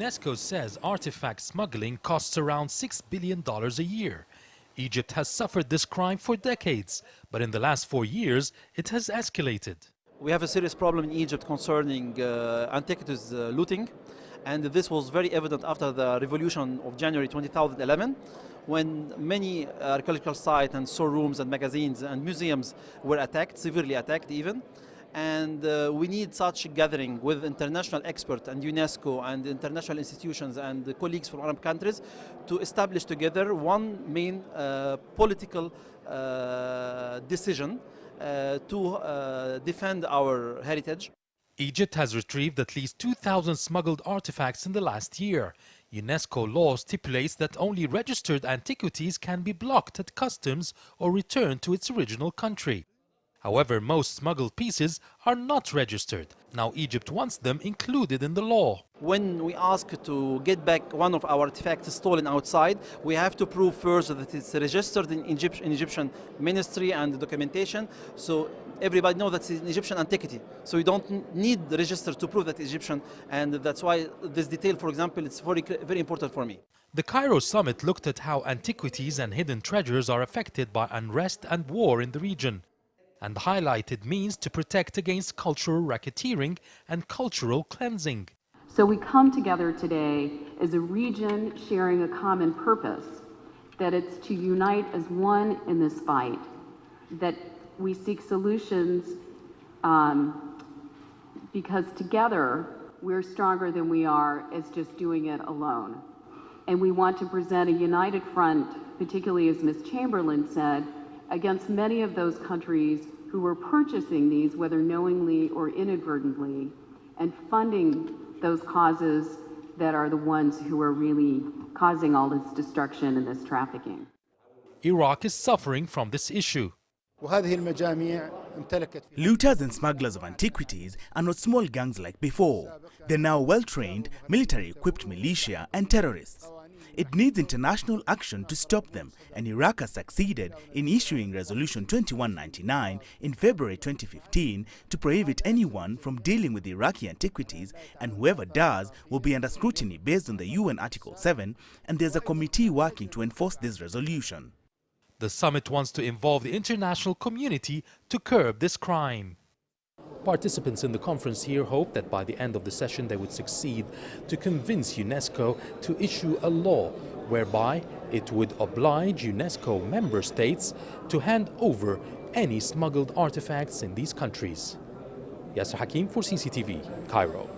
UNESCO says artifact smuggling costs around $6 billion a year. Egypt has suffered this crime for decades, but in the last 4 years, it has escalated. We have a serious problem in Egypt concerning antiquities looting, and this was very evident after the revolution of January 2011, when many archaeological sites and showrooms and magazines and museums were attacked, severely attacked even. And we need such a gathering with international experts and UNESCO and international institutions and colleagues from Arab countries to establish together one main political decision to defend our heritage. Egypt has retrieved at least 2,000 smuggled artifacts in the last year. UNESCO law stipulates that only registered antiquities can be blocked at customs or returned to its original country. However, most smuggled pieces are not registered. Now Egypt wants them included in the law. When we ask to get back one of our artifacts stolen outside, we have to prove first that it's registered in Egyptian ministry and documentation. So everybody knows that it's an Egyptian antiquity. So you don't need the register to prove that it's Egyptian. And that's why this detail, for example, it's very important for me. The Cairo summit looked at how antiquities and hidden treasures are affected by unrest and war in the region, and highlighted means to protect against cultural racketeering and cultural cleansing. So we come together today as a region sharing a common purpose, that it's to unite as one in this fight, that we seek solutions because together we're stronger than we are as just doing it alone. And we want to present a united front, particularly as Ms. Chamberlain said, against many of those countries who are purchasing these, whether knowingly or inadvertently, and funding those causes that are the ones who are really causing all this destruction and this trafficking. Iraq is suffering from this issue. Looters and smugglers of antiquities are not small gangs like before. They're now well-trained, military-equipped militia and terrorists. It needs international action to stop them, and Iraq has succeeded in issuing Resolution 2199 in February 2015 to prohibit anyone from dealing with Iraqi antiquities, and whoever does will be under scrutiny based on the UN Article 7, and there's a committee working to enforce this resolution. The summit wants to involve the international community to curb this crime. Participants in the conference here hope that by the end of the session they would succeed to convince UNESCO to issue a law whereby it would oblige UNESCO member states to hand over any smuggled artifacts in these countries. Yasser Hakim for CCTV, Cairo.